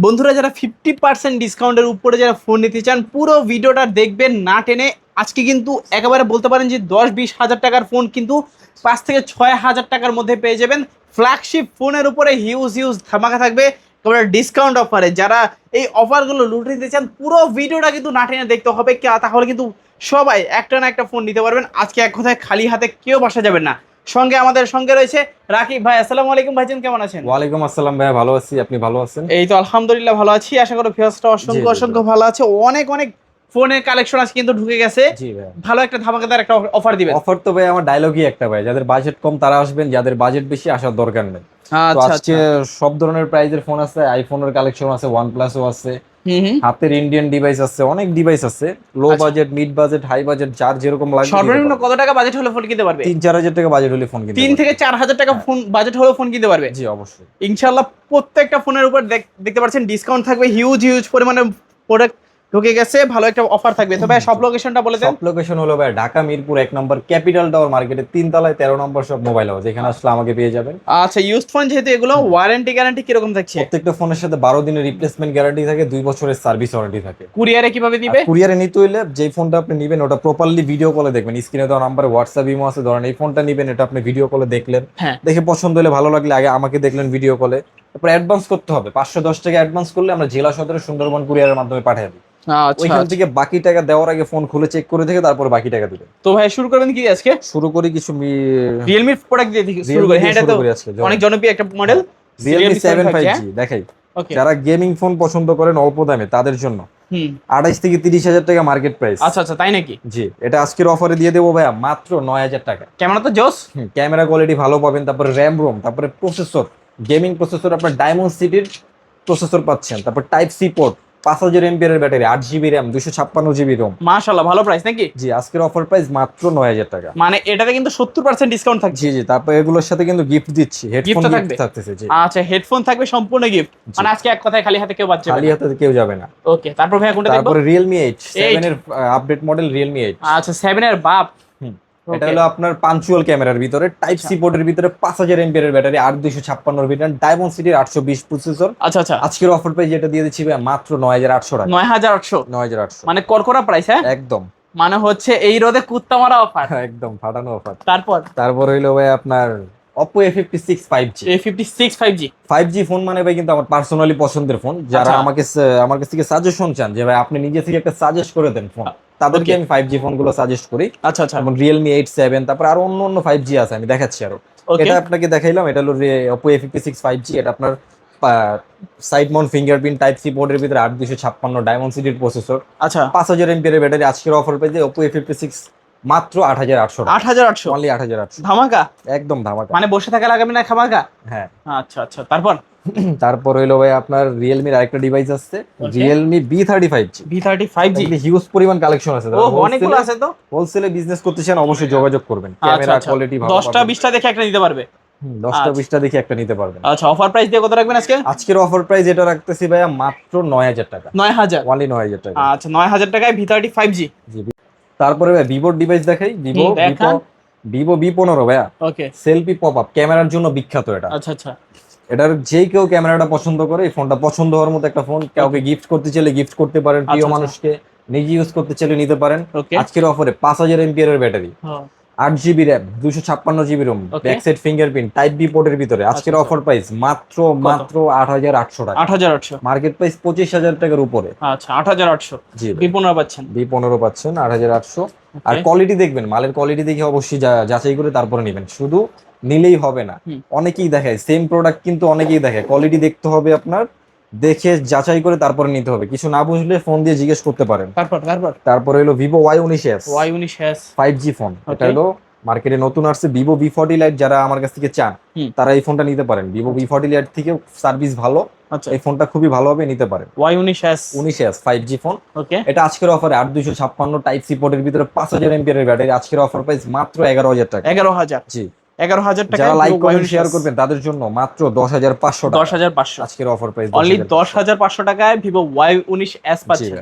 বন্ধুরা যারা 50% ডিসকাউন্টের উপরে যারা ফোন নিতে চান পুরো ভিডিওটা দেখবেন না টেনে। আজকে কিন্তু একেবারে বলতে পারেন যে 10-20 হাজার টাকার ফোন কিন্তু 5 থেকে 6 হাজার টাকার মধ্যে পেয়ে যাবেন। ফ্ল্যাগশিপ ফোনের উপরে হিউজ ধামাকা থাকবে একেবারে ডিসকাউন্ট অফারে। যারা এই অফারগুলো লুটে নিতে চান পুরো ভিডিওটা কিন্তু না টেনে দেখতে হবে, তাহলে কিন্তু সবাই একটা না একটা ফোন নিতে পারবেন। আজকে এক কথায় খালি হাতে কেউ বাসা যাবেন না। আমাদের সঙ্গে রয়েছে রাকিব ভাই। আসসালামু আলাইকুম ভাইজান, কেমন আছেন? ওয়ালাইকুম আসসালাম ভাইয়া, ভালো আছি। আপনি ভালো আছেন? এই তো আলহামদুলিল্লাহ ভালো আছি। আশা করি ভিউয়ার্সটা অসংখ্য ভালো আছে। অনেক ফোনের কালেকশন আজকে কিন্তু ঢুকে গেছে। জি ভাই, ভালো একটা ধামাকাদার একটা অফার দিবেন। অফার তো ভাই আমার ডায়লগই একটা ভাই, যাদের বাজেট কম তারা আসবেন, যাদের বাজেট বেশি আসার দরকার নেই। তো আজকে সব ধরনের প্রাইজের ফোন আছে, আইফোনের কালেকশন আছে, OnePlus-ও আছে, হাতের ইন্ডিয়ান ডিভাইস আছে, অনেক ডিভাইস আছে। Low budget, mid budget, high budget, যার যেরকম লাগে। সর্বনিম্ন কত টাকা বাজেট হলে ফোন কিনতে পারবে? 3-4 হাজার টাকা বাজেট হলে ফোন কিনতে 3 থেকে 4 হাজার টাকা ফোন বাজেট হলে ফোন কিনতে পারবে। জি অবশ্যই, ইনশাআল্লাহ। প্রত্যেকটা ফোনের উপর দেখতে পাচ্ছেন ডিসকাউন্ট থাকবে, হিউজ পরিমাণে প্রোডাক্ট ঢুকে গেছে, ভালো একটা অফার থাকবে। তবে সব লোকেশনটা বলে দেন। সব লোকেশন হলো ভাই ঢাকা মিরপুর 1 নম্বর ক্যাপিটাল টাওয়ার মার্কেটে 3 তলায় 13 নম্বর সব মোবাইল হাউস, এখানে আসলে আমাকে পেয়ে যাবেন। আচ্ছা, ইউজড ফোন যেহেতু এগুলো ওয়ারেন্টি গ্যারান্টি কিরকম থাকছে? প্রত্যেকটা ফোনের সাথে 12 দিনের রিপ্লেসমেন্ট গ্যারান্টি থাকে, 2 বছরের সার্ভিস ওয়ারেন্টি থাকে। কুরিয়ারে কিভাবে দিবে? কুরিয়ারে নিতে হইলে যেই ফোনটা আপনি নেবেন ওটা প্রপারলি ভিডিও কলে দেখবেন। স্ক্রিনে দেওয়া নাম্বারে হোয়াটসঅ্যাপ ইমো আছে, ধরেন এই ফোনটা নেবেন, এটা আপনি ভিডিও কলে দেখলেন, দেখে পছন্দ হলে ভালো লাগলে আগে আমাকে দেখলেন ভিডিও কলে, তারপর অ্যাডভান্স করতে হবে 510 টাকা। অ্যাডভান্স করলে আমরা জেলা সদরে সুন্দরবন কুরিয়ারের মাধ্যমে পাঠিয়ে দিই। ওইখান থেকে বাকি টাকা দেওয়ার আগে ফোন খুলে চেক করে দেখে তারপর বাকি টাকা দিবেন। তো ভাই শুরু করবেন কি আজকে? শুরু করি কিছু Realme প্রোডাক্ট দিয়ে শুরু করি। হ্যাঁ, এটা তো অনেক জনপ্রিয় একটা মডেল, Realme 7 5G দেখাই। যারা গেমিং ফোন পছন্দ করেন অল্প দামে তাদের জন্য 28 থেকে 30 হাজার টাকা মার্কেট প্রাইস। আচ্ছা, তাই নাকি? জি, এটা আজকের অফারে দিয়ে দেবো ভাইয়া মাত্র 9,000 টাকা। ক্যামেরা তো জোস, ক্যামেরা কোয়ালিটি ভালো পাবেন, তারপরে র্যাম রোম, তারপরে প্রসেসর, গেমিং প্রসেসর আপনার ডায়মন্ড সিটির প্রসেসর পাচ্ছেন, তারপর টাইপ সি পোর্ট, 5000 এমপিআর এর battery, 8 GB RAM, 256 GB Rome. মাশাআল্লাহ, ভালো প্রাইস নাকি? জি, আজকের অফার প্রাইস মাত্র 9,000 টাকা। মানে এটাতে কিন্তু 70% ডিসকাউন্ট থাকছে। জি, তারপর এগুলোর সাথে কিন্তু গিফট দিচ্ছি, হেডফোন গিফট থাকতেছে। জি আচ্ছা, হেডফোন থাকবে সম্পূর্ণ গিফট। মানে আজকে এক কথায় খালি হাতে কেউ বাচ্চা খালি হাতে কেউ যাবে না। ওকে, তারপর ভাই কোনটা দেখব? তারপরে Realme 8 7 এর আপডেট মডেল Realme 8। আচ্ছা, 7 এর বাপ। এটা হলো আপনার পাঞ্চুয়াল ক্যামেরার ভিতরে, টাইপ সি পোর্টের ভিতরে, 5000 এমপিআর এর ব্যাটারি, 8256 রিটার্ন, ডায়মন্ড সিটির 820 প্রসেসর। আচ্ছা, আজকের অফার প্রাইস যেটা দিয়ে দিচ্ছি মাত্র 9,800 টাকা। 9,800 মানে করকরা প্রাইস। হ্যাঁ একদম, মানে হচ্ছে এই রোদে কুত্তা মারা অফার, একদম ফাটানো অফার। তারপর হইলো ভাই আপনার Oppo A56 5G। 5G phone মানে ভাই কিন্তু আমার পার্সোনালি পছন্দের ফোন। যারা আমার কাছ থেকে সাজেশন চান যে ভাই আপনি নিজে থেকে একটা সাজেস্ট করে দেন ফোন, তাদেরকে আমি 5G ফোন গুলো সাজেস্ট করি। আচ্ছা, যেমন Realme 8 7, তারপর আরো অন্য 5G আছে, আমি দেখাচ্ছি আরো। এটা আপনাকে দেখাইলাম, এটা হলো Oppo A56 5G। এটা আপনার side mount fingerprint, type C পোর্টের ভিতরে, 8256 ডায়মন্ড সিটির প্রসেসর। আচ্ছা, 5000 এমপিআর এর ব্যাটারি। আজকের অফার পেয়ে Oppo A56 মাত্র 8,800 টাকা। 8,800 অনলি 8,800। ধামাকা, একদম ধামাকা। মানে বসে থাকা লাগাবে না, খামাকা। হ্যাঁ, আচ্ছা, তারপর হইলো ভাই আপনার Realme আরেকটা ডিভাইস আছে, Realme B35G। হিউজ পরিমাণ কালেকশন আছে, অনেকগুলো আছে। তো হোলসেলে বিজনেস করতে চান অবশ্যই যোগাযোগ করবেন। ক্যামেরা কোয়ালিটি ভালো, 10টা 20টা দেখে একটা নিতে পারবে। 10টা 20টা দেখে একটা নিতে পারবেন। আচ্ছা, অফার প্রাইস দিয়ে কত রাখবেন আজকে? আজকের অফার প্রাইস এটা রাখতেছি ভাইয়া মাত্র 9,000 টাকা। 9,000 অনলি 9,000 টাকা। আচ্ছা, 9,000 টাকায় V35G। জি, তারপরে ভাই ভিভোর ডিভাইস দেখাই। ভিভো V15 ভাইয়া। ওকে, সেলফি পপ আপ ক্যামেরার জন্য বিখ্যাত এটা। আচ্ছা, এটার যে কেউ ক্যামেরাটা পছন্দ করে, এই ফোনটা পছন্দ হওয়ার মতো একটা ফোন। কাউকে গিফট করতে চাইলে গিফট করতে পারেন, প্রিয় মানুষকে নিজে ইউজ করতে চাইলে নিতে পারেন। আজকের অফারে 5000 এমপিআর এর battery, 8 GB RAM, 256 GB ROM, back side fingerprint, type B পোর্টের ভিতরে। আজকের অফার প্রাইস মাত্র 8,800 টাকা। 8,800, মার্কেট প্রাইস 25,000 টাকার উপরে। আচ্ছা, 8,800। জি, V15 পাচ্ছেন। V15 পাচ্ছেন 8,800। আর কোয়ালিটি দেখবেন, মালের কোয়ালিটি দেখে অবশ্যই যাচাই করে তারপরে নেবেন, শুধু নিলেই হবে না। অনেকেই দেখায় সেম প্রোডাক্ট, কিন্তু অনেকেই দেখায় কোয়ালিটি দেখতে হবে আপনার, দেখে যাচাই করে তারপরে নিতে হবে। কিছু না বুঝলে ফোন দিয়ে জিজ্ঞেস করতে পারেন। তারপর হলো Vivo Y19s 5G ফোন। এটা হলো মার্কেটে নতুন আসছে। Vivo V40 Lite যারা আমার কাছ থেকে চান তারা এই ফোনটা নিতে পারেন। Vivo V40 Lite থেকে সার্ভিস ভালো, এই ফোনটা খুবই ভালো হবে, নিতে পারেন। Y19s 5G phone. এটা আজকের অফারে 8256 টাইপ সি পোর্টের ভিতরে, 5000 এমপিআর এর ব্যাটারি। আজকের অফার প্রাইস মাত্র 11,000 টাকা। 11,000? জি, 11,000 টাকা। যারা লাইক কমেন্ট শেয়ার করবেন তাদের জন্য মাত্র 10,500 টাকা। 10,500 আজকের অফার প্রাইস। অনলি 10,500 টাকায় Vivo Y19s পাচ্ছেন।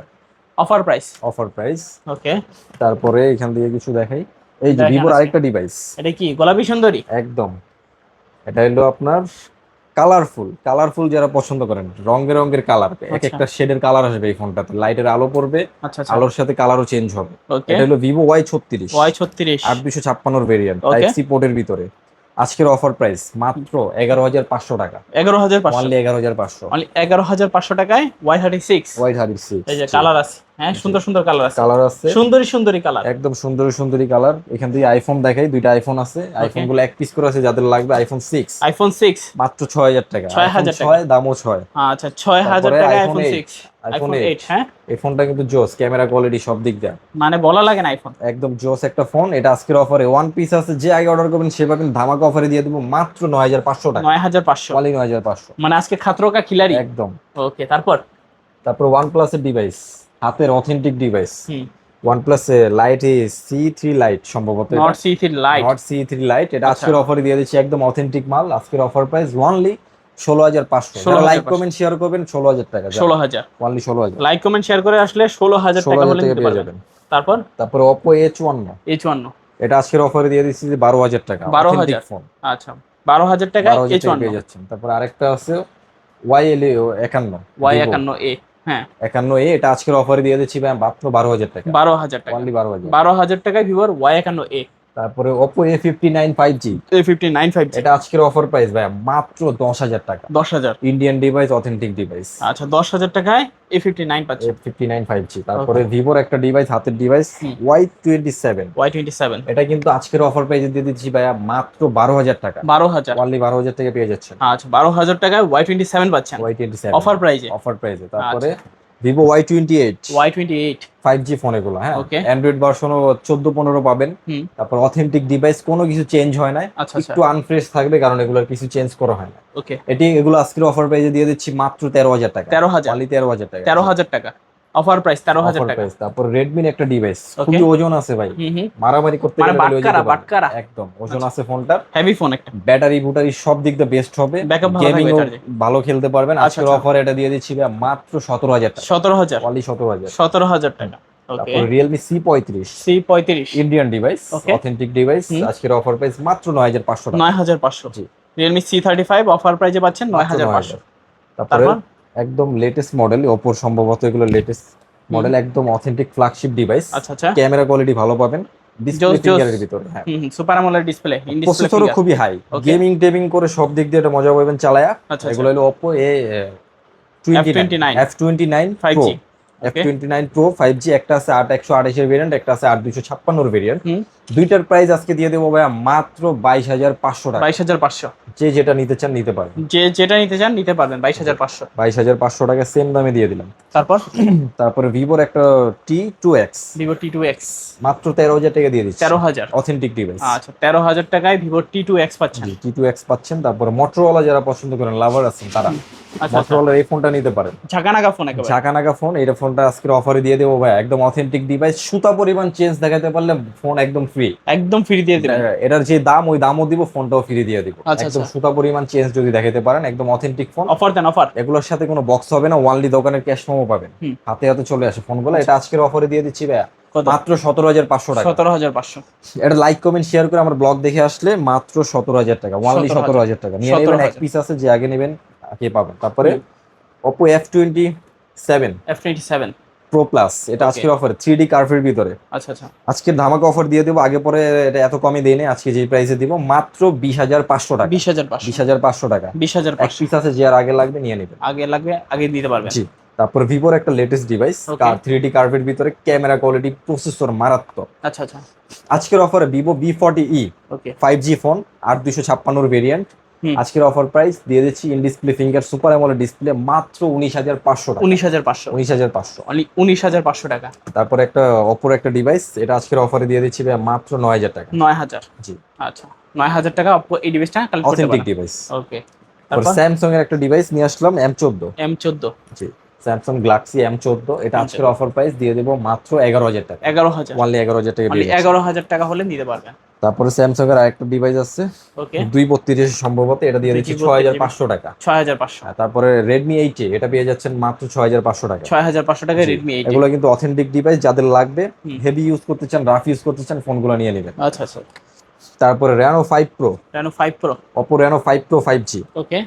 Offer price. ওকে, তারপরে এখান থেকে কিছু দেখাই। এই যে ভিভোর আরেকটা ডিভাইস। এটা কি গোলাপি সুন্দরী? একদম, এটা হলো আপনার কালারফুল যারা পছন্দ করেন, রং বেরঙের কালার, এক আচ্ছা। একটা শেডের কালার আসবে এই ফোনটাতে, লাইটের আলো পড়বে, আচ্ছা আচ্ছা। আলোর সাথে কালারও চেঞ্জ হবে। ওকে। এটা হলো ভিভো Y36, Y36 8256 ভেরিয়েন্ট, ওকে। টাইপ সি পোর্টের ভিতরে। আজকের অফার প্রাইস মাত্র 11,500 টাকা, 11,500 অনলি 11,500। অনলি 11,500 টাকায় Y36। Y36 এই যে কালার আছে, হ্যাঁ সুন্দর সুন্দর কালার আছে, কালার আছে, সুন্দরী সুন্দরী কালার। একদম সুন্দরী কালার। এখান থেকে আইফোন দেখাই, দুইটা আইফোন আছে, আইফোন গুলো এক পিস করে আছে, যাদের লাগবে আইফোন 6 আইফোন 6 মাত্র 6,000 টাকা, 6,000 টাকা। 6 দামও 6। আচ্ছা 6,000 তারপরে টাকা iPhone আইফোন 8, 6, আইফোন 8 হ্যাঁ, এই ফোনটা কিন্তু জোস, ক্যামেরা কোয়ালিটি সব দিক দিয়ে মানে বলা লাগে না আইফোন। একদম জোস একটা ফোন। এটা আজকের অফারে ওয়ান পিস আছে, যে আগে অর্ডার করবেন সে পাবেন ধামাকা অফারে দিয়ে দেবো মাত্র 9,500 টাকা, 9,500 অনলি 9,500 মানে আজকে খাতরো কা খিলাড়ি। একদম। ওকে তারপর OnePlus এর ডিভাইস, হাতের অথেন্টিক ডিভাইস, হুম OnePlus লাইট C3 লাইট সম্ভবত, not C3 light. Not C3 light. এটা আচ্ছা। আজকের অফারে দিয়ে দিচ্ছি একদম অথেন্টিক মাল। আজকের offer price only 16,500। 16,500 like comment share করবেন 16,000 টাকা, 16,000 অনলি 16,000, লাইক কমেন্ট শেয়ার করে আসলে 16,000 টাকা 16,000 হলে টাকা নিতে পেয়ে পারবেন। যাবেন। তারপর Oppo H51, H51 এটা আজকের অফারে দিয়ে দিচ্ছি 12,000 টাকা, 12,000 ফোন, আচ্ছা 12,000 টাকায় 12,000 টাকা পেয়ে H51 যাচ্ছেন। তারপর আরেকটা আছে Y51, Y51A হ্যাঁ 51A, এটা আজকের অফারে দিয়ে দিচ্ছি ভাই মাত্র 12,000 টাকা, 12,000 টাকা, অনলি 12,000। 12,000 টাকায় ভিভোর Y51A। তারপরে Oppo A59 5G, A59 5G এটা আজকের অফার প্রাইস ভাই মাত্র 10,000 টাকা, 10,000। ইন্ডিয়ান ডিভাইস, অথেন্টিক ডিভাইস, আচ্ছা 10,000 টাকায় A59 পাচ্ছেন। A59 5G। তারপরে ভিভোর একটা ডিভাইস, হাতের ডিভাইস হুম। Y27, Y27 এটা কিন্তু আজকের অফার প্রাইসে দিয়ে দিচ্ছি ভাইয়া মাত্র 12,000 টাকা, 12,000। অনলি 12,000 টাকা পেয়ে যাচ্ছেন আচ্ছা 12,000 টাকায় Y27 পাচ্ছেন Y27 অফার প্রাইজে। অফার প্রাইসে। তারপরে Vivo Y28 Y28 5G phone, এগুলো হ্যাঁ, Okay. অ্যান্ড্রয়েড ভার্সনও 14-15 পাবেন। হুম তারপর অথেন্টিক ডিভাইস, কোনো কিছু চেঞ্জ হয় না, আচ্ছা আচ্ছা একটু আনফ্রেশ থাকবে কারণ এগুলোর কিছু চেঞ্জ করা হয় না। ওকে এগুলো আজকের অফার প্রাইসে দিয়ে দিচ্ছি মাত্র 13,000 টাকা, 13,000 অনলি 13,000 টাকা, 13,000 টাকা অফার প্রাইস, 13,000 অফার টাকা। প্রাইস। তারপর রেডমির একটা ডিভাইস, Okay. খুবই ওজন আছে ভাই, হুম মারামারি করতে মানে গেলে বলে বাটকারা, যেতে পারবে। বাটকারা। একদম ওজন আছে ফোনটার, হেভি ফোন একটা, ব্যাটারি বুটারি সব দিক দিয়ে বেস্ট হবে, Backup ভালো গেমিং থাকবে charge-এ। ভালো খেলতে পারবেন। আচ্ছা, আজকের আচ্ছা। অফারে এটা দিয়ে দিচ্ছি ভাই মাত্র 17,000 টাকা, 17,000 অনলি 17,000। 17,000 টাকা। ওকে তারপর Realme C35, C35 Indian device, Okay. Authentic device, hmm. আজকের অফার প্রাইস মাত্র 9,500 টাকা, 9,500। জি। Realme C35 অফার প্রাইজে পাচ্ছেন মাত্র 9,500। 9,000। তারপরে তারপর? একদম লেটেস্ট মডেল, ওপোর সম্ভবত এগুলো লেটেস্ট মডেল, একদম অথেন্টিক ফ্ল্যাগশিপ ডিভাইস, আচ্ছা আচ্ছা ক্যামেরা কোয়ালিটি ভালো পাবেন, ডিসপ্লে জোস, ফিঙ্গারের ভিতরে, হ্যাঁ super AMOLED display, in display প্রসেসরও খুবই হাই, Okay. গেমিং টেমিং করে সব দিক দিয়ে এটা মজা পাবেন চালায়া। আচ্ছা, এগুলো হলো Oppo F29 5G Pro, F29 Pro 5G, একটা আছে 8/128 এর ভেরিয়েন্ট, একটা আছে 8/256 এর ভেরিয়েন্ট। হুম। দুইটার প্রাইস আজকে দিয়ে দেবো ভাইয়া মাত্র 22,500 টাকা, 22,500। যে যেটা নিতে চান নিতে পারেন, যে যেটা নিতে চান নিতে পারবেন 22,500। 22,500 টাকা সেম দামে দিয়ে দিলাম। তারপর তারপরে ভিভোর একটা T2X, Vivo T2X মাত্র 13,000 টাকা দিয়ে দিচ্ছি, 13,000। অথেন্টিক ডিভাইস, আচ্ছা 13,000 টাকায় Vivo T2X পাচ্ছেন। জি T2X পাচ্ছেন। তারপরে মোটরোলা যারা পছন্দ করেন, লাভার আছেন, তারা আচ্ছা মোটরোলার এই ফোনটা নিতে পারেন, ঝাঁকানাগা ফোন একেবারে। ঝাঁকানাগা ফোন। এই ফোনটা আজকের অফারে দিয়ে দেবো ভাই, একদম অথেন্টিক ডিভাইস, সুতা পরিমাণ চেঞ্জ দেখাতে পারলে ফোন একদম ফ্রি, একদম ফ্রি দিয়ে দিবেন। এটার যে দাম ওই দামও দিব, ফোনটাও ফ্রি দিয়ে দিব, আচ্ছা, একদম আচ্ছা। সুতা পরিমাণ চেঞ্জ যদি দেখাতে পারেন, একদম অথেন্টিক ফোন। অফার দেন অফার। এগুলোর সাথে কোনো বক্স হবে না, ওয়ানলি দোকানের ক্যাশ মেমো পাবেন, হুম। হাতে হাতে চলে আসে ফোনগুলো। এটা আজকের অফারে দিয়ে দিচ্ছি ভাইয়া কত? মাত্র 17,500 টাকা। 17,500। এটা লাইক কমেন্ট শেয়ার করে আমার ব্লগ দেখে আসলে মাত্র 17,000 টাকা, ওয়ানলি 17,000 টাকা নিয়ে নেবেন। এক 17,000 পিস আছে, যে আগে নেবেন আগে পাবেন। তারপরে Oppo F27 F27 Pro Plus, এটা Okay. আজকের অফারে 3D কার্ভের ভিতরে, আচ্ছা আচ্ছা আজকের ধামাকা অফার দিয়ে দেবো। আগে পরে এটা এত কমই দেই না, আজকে যে প্রাইসে দিব মাত্র 20,500 টাকা, 20,500 20,500 টাকা। এক 20,500 পিস আছে, যে আর আগে লাগবে নিয়ে নেবেন, আগে লাগবে আগে দিতে পারবেন। জি। তারপর ভিভোর একটা লেটেস্ট ডিভাইস, Okay. 3D কার্ভের ভিতরে, ক্যামেরা কোয়ালিটি, প্রসেসর মারাত্মক। আচ্ছা আচ্ছা আজকের অফারে ভিভো V40e ওকে 5G ফোন, 8/256 ভেরিয়েন্ট। হুম। আজকের অফার প্রাইস দিয়ে দিচ্ছি in display finger super AMOLED display মাত্র 19,500 টাকা, 19,500 19,500। অনলি 19,500 টাকা। তারপর একটা অপর একটা ডিভাইস, এটা আজকের অফারে দিয়ে দিচ্ছি ভাই মাত্র 9,000 টাকা, 9,000 জি। আচ্ছা 9,000 টাকা Oppo এই ডিভাইসটা কালেক্ট করতে অথেন্টিক পারেন। ডিভাইস। ওকে তারপর তারপর স্যামসাং এর একটা ডিভাইস নিয়ে আসলাম M14, M14 জি স্যামসাং গ্যালাক্সি M14। এটা আজকের অফার প্রাইস দিয়ে দেবো মাত্র 11,000 টাকা, 11,000 ওয়ানলি 11,000 টাকা অনলি দিয়ে দিচ্ছি। 11,000 টাকা হলে নিতে পারবেন। তারপরে স্যামসাং এর আরেকটা ডিভাইস আছে ওকে 232 সম্ভবত, এটা দিয়ে দিচ্ছি 6,500 টাকা। 6,500 তারপরে রেডমি 8 এটা পেয়ে যাচ্ছেন মাত্র 6,500 টাকা। 6,500 টাকায় জি। Redmi 8 এগুলো কিন্তু অথেন্টিক ডিভাইস, যাদের লাগবে হুম। হেভি ইউজ করতে চান, রাফ ইউজ করতে চান, ফোনগুলো নিয়ে নেবেন। আচ্ছা আচ্ছা তারপরে Reno 5 Pro, Reno 5 Pro Oppo Reno 5 Pro 5G, ওকে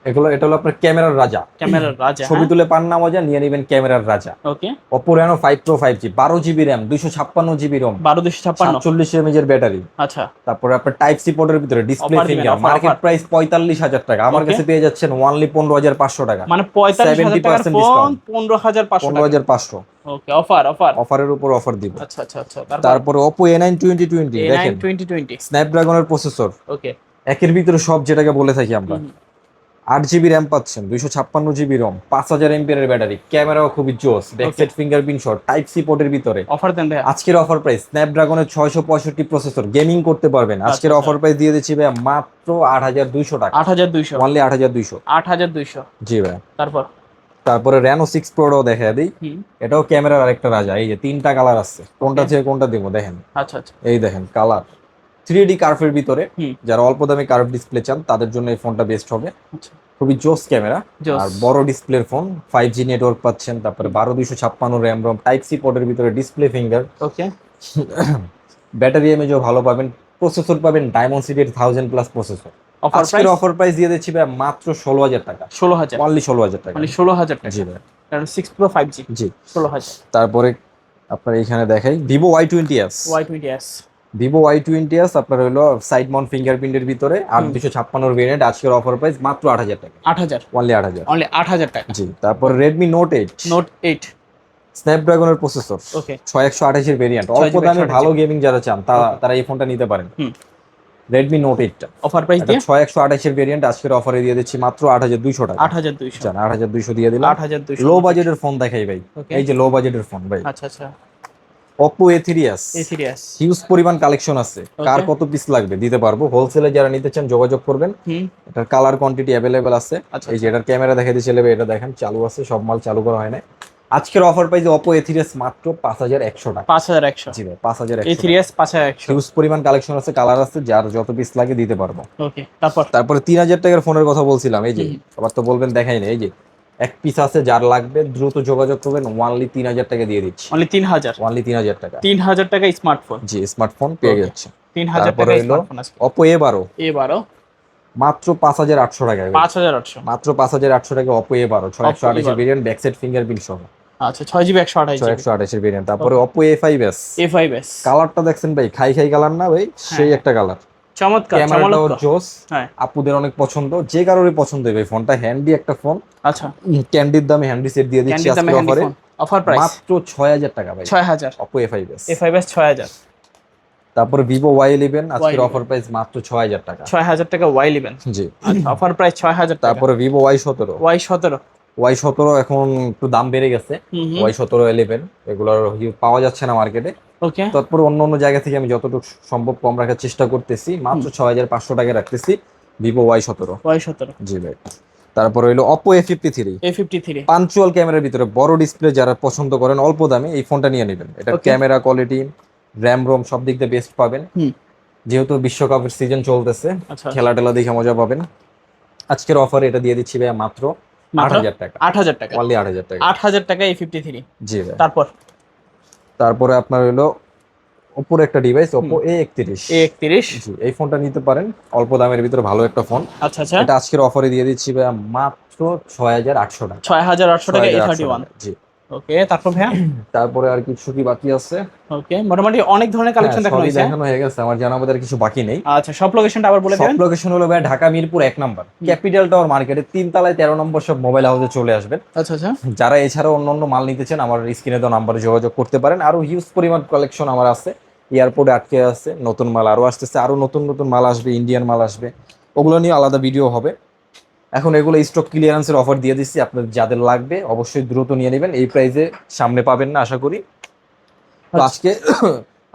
এটা হলো আপনার ক্যামেরার রাজা। ক্যামেরার রাজা, ছবি তুলে পান না মজা, নিয়ে নেবেন ক্যামেরার রাজা। ওকে। Oppo Reno 5 Pro 5G 12 GB RAM 256 GB ROM 12 256 47 mAh এর ব্যাটারি। আচ্ছা, তারপরে আপনার টাইপ সি পোর্টের ভিতরে ডিসপ্লে Offer দিবেন, finger, offer, market offer। Price 45,000 টাকা, আমার Okay। কাছে পেয়ে যাচ্ছেন অনলি 15,500 টাকা। মানে 45,000 টাকার 70% ফোন discount। 15,500 টাকা। 15,500 ওকে, অফার অফার। অফারের উপর অফার দিব। আচ্ছা আচ্ছা আচ্ছা। তারপরে Oppo A9 2020 দেখেন, A9 2020 স্ন্যাপড্রাগনের প্রসেসর, ওকে। একের ভিতরে সব যেটাকে বলে থাকি আমরা। 8 GB RAM পাচ্ছেন, 256 GB ROM, 5000 mAh এর ব্যাটারি, ক্যামেরাও খুবই জোস, backside fingerprint shot, type C পোর্টের ভিতরে। অফার দেন ভাইয়া। আজকের অফার প্রাইস স্ন্যাপড্রাগনের 665 প্রসেসর, গেমিং করতে পারবেন। আজকের আচ্ছা। অফার প্রাইস দিয়ে দিচ্ছি ভাই মাত্র 8,200 টাকা। 8,200 অনলি 8,200। 8,200। জি ভাই। তারপরে Reno 6 Pro দেখা দিই, এটাও ক্যামেরার আরেকটা রাজা। এই যে 3টা কালার আছে, কোনটা থেকে কোনটা দিব দেখেন। আচ্ছা আচ্ছা। এই দেখেন কালার 3D কার্ভের ভিতরে, হুম। যারা অল্প দামে কার্ভ ডিসপ্লে চান তাদের জন্য এই ফোনটা বেস্ট হবে। আচ্ছা। খুবই জোস ক্যামেরা জোস। আর বড় ডিসপ্লের ফোন, 5G নেটওয়ার্ক পাচ্ছেন, তারপরে 12 256 RAM ROM, টাইপ সি পোর্টের ভিতরে ডিসপ্লে ফিঙ্গার, ওকে। ব্যাটারি এমএজও ভালো পাবেন, প্রসেসর পাবেন ডায়মন্ড সিটি 1000+ প্রসেসর। অফার আজকের প্রাইস অফার প্রাইস দিয়ে দিচ্ছি ভাই মাত্র 16,000 টাকা। 16,000 অনলি 16,000 টাকা। মানে 16,000 টাকা। জি ভাই। কারণ 6 Pro 5G জি। 16,000। তারপরে আপনার এখানে দেখাই Vivo Y20s। Y20s Vivo Y20s আপনার হলো সাইড মাউন্ট ফিঙ্গারপ্রিন্টের ভিতরে 8 256 ভেরিয়েন্ট। আজকের অফার প্রাইস মাত্র 8,000 টাকা। 8,000 অনলি 8,000। অনলি 8,000 টাকা। জি। তারপর Redmi Note 8 Note 8 স্ন্যাপড্রাগনের প্রসেসর, ওকে। 6128 এর ভেরিয়েন্ট, অল্প দামে ভালো গেমিং যারা চান তারা এই ফোনটা নিতে পারেন। Redmi Note 8 টা অফার প্রাইস দিয়ে 6128 এর ভেরিয়েন্ট, আজকের অফারে দিয়ে দিচ্ছি মাত্র 8,200 টাকা। 8,200 জান 8,200 দিয়ে দিলাম। 8,200 লো বাজেটের ফোন দেখাই ভাই। এই যে লো বাজেটের ফোন ভাই, আচ্ছা আচ্ছা। Oppo A3s। হিউজ পরিমাণ কালেকশন আছে, কার কত পিস লাগবে দিতে পারবো। হোলসেলে যারা নিতে চান যোগাযোগ করবেন। এটার কালার কোয়ান্টিটি অ্যাভেলেবেল আছে। এই যে এটার ক্যামেরা দেখাই দিয়েছে, এটা দেখেন চালু আছে, সব মাল চালু করা হয় না। আজকের অফার প্রাইস Oppo A3s মাত্র 5,100 টাকা। 5,100 জি ভাই 5,100। A3s 5,100। হিউজ পরিমাণ কালেকশন আছে, কালার আছে, যার যত পিস লাগে দিতে পারবো। ওকে। তারপরে 3,000 টাকার ফোনের কথা বলছিলাম। এই যে আবার তো বলবেন দেখাই না, এই যে এক পিস আছে, যার লাগবে দ্রুত যোগাযোগ করবেন। অনলি 3,000 টাকা দিয়ে দিচ্ছি। অনলি 3,000 অনলি 3,000 টাকা। 3,000 টাকা স্মার্টফোন। জি স্মার্টফোন পেয়ে যাচ্ছে। 3,000 টাকা স্মার্টফোন আছে। Oppo A12 মাত্র 5,800 টাকায়। 5,800 মাত্র 5,800 টাকা Oppo A12 6128 এর ভেরিয়েন্ট, ব্যাক সাইড ফিঙ্গারপ্রিন্ট সহ। আচ্ছা 6GB 128GB 128 এর ভেরিয়েন্ট। তারপরে Oppo A5s। A5s কালারটা দেখছেন ভাই, খাই কালার না ভাই, সেই একটা কালার। চমৎকার ক্যামেরাটাও জোস, হ্যাঁ আপুদের অনেক পছন্দ, যে কারোরই পছন্দ হবে ফোনটা। হ্যান্ডি একটা ফোন। আচ্ছা। ক্যান্ডির দামে হ্যান্ডি সেট দিয়ে দিচ্ছি আজকে অফারে। অফার প্রাইস মাত্র 6,000 টাকা ভাই। 6,000 Oppo A5s। A5s 6,000। তারপরে Vivo Y11 আজকের অফার প্রাইস মাত্র 6,000 টাকা। 6,000 টাকা Y11। জি। আচ্ছা অফার প্রাইস 6,000 টাকা। তারপরে Vivo Y17 Y17 এখন একটু দাম বেড়ে গেছে। Y17 11 এগুলোর পাওয়া যাচ্ছে না মার্কেটে। ওকে। তারপর অন্য জায়গা থেকে আমি যতটুকু সম্ভব কম রাখার চেষ্টা করতেছি, মাত্র 6,500 টাকা রাখতেছি Vivo Y17। জি ভাই। তারপর হইলো Oppo A53 পাঞ্চুয়াল ক্যামেরার ভিতরে বড় ডিসপ্লে, যারা পছন্দ করেন অল্প দামে এই ফোনটা নিয়ে নেবেন। এটা ক্যামেরা কোয়ালিটি, RAM ROM সব দিক দিয়ে বেস্ট পাবেন। যেহেতু বিশ্বকাপের সিজন চলতেছে, খেলা টেলা দেখে মজা পাবেন। আজকের অফারে এটা দিয়ে দিচ্ছি ভাই মাত্র 8,000 টাকা। 8,000 টাকা অনলি 8,000 টাকা। 8,000 টাকা A53। জি ভাই। তারপরে আপনার হলো Oppo একটা ডিভাইস Oppo A31। জি এই ফোনটা নিতে পারেন, অল্প দামের ভিতরে ভালো একটা ফোন। আচ্ছা আচ্ছা। এটা আজকের অফারে দিয়ে দিচ্ছি ভাই মাত্র 6,800 টাকা। 6,800 টাকা A31। জি। ওকে। তারপর ভাইয়া তারপরে আর কিছু কি বাকি আছে? ওকে, মোটামুটি অনেক ধরনের কালেকশন দেখানো হয়েছে। দেখানো হয়ে গেছে, আমার জানা আমাদের কিছু বাকি নেই। আচ্ছা সব লোকেশনটা আবার বলে দেবেন। সব লোকেশন হলো ভাই ঢাকা মিরপুর 1 নম্বর ক্যাপিটাল টাওয়ার মার্কেটে 3 তলায় 13 নম্বর সব মোবাইল হাউসে চলে আসবেন। আচ্ছা আচ্ছা। যারা এছাড়াও অন্য মাল নিতে চান আমার স্ক্রিনে দেওয়া নম্বরে যোগাযোগ করতে পারেন। আরো হিউজ পরিমাণ কালেকশন আমার আছে, এয়ারপোর্টে আটকে আছে, নতুন মাল আরো আসতেছে, আরো নতুন মাল আসবে, ইন্ডিয়ান মাল আসবে, ওগুলো নিয়ে আলাদা ভিডিও হবে। এখন এগুলো স্টক ক্লিয়ারেন্সের অফার দিয়ে দিচ্ছি, আপনাদের যাদের লাগবে অবশ্যই দ্রুত নিয়ে নেবেন। এই প্রাইসে সামনে পাবেন না আশা করি। তো আজকে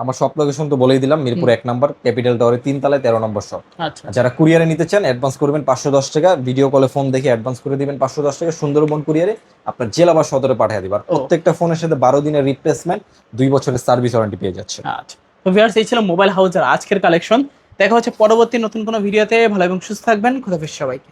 আমার সব লোকেশন তো বলেই দিলাম, মিরপুর 1 নম্বর ক্যাপিটাল টাওয়ারে 3 তলায় 13 নম্বর শপ। আচ্ছা। যারা কুরিয়ারে নিতে চান অ্যাডভান্স করবেন 510 টাকা, ভিডিও কলে ফোন দেখে অ্যাডভান্স করে দিবেন 510 টাকা। সুন্দরবন কুরিয়ারে আপনার জেলা বা সদরে পাঠিয়ে দিবেন। প্রত্যেকটা ফোনের সাথে 12 দিনের রিপ্লেসমেন্ট, 2 বছরের সার্ভিস ওয়ারেন্টি পেয়ে যাচ্ছে। আচ্ছা তো ভিউয়ার্স, এই ছিল মোবাইল হাউসের আজকের কালেকশন। দেখা হচ্ছে পরবর্তী নতুন কোনো ভিডিওতে। ভালো এবং সুস্থ থাকবেন। খোদা হাফেজ সবাইকে।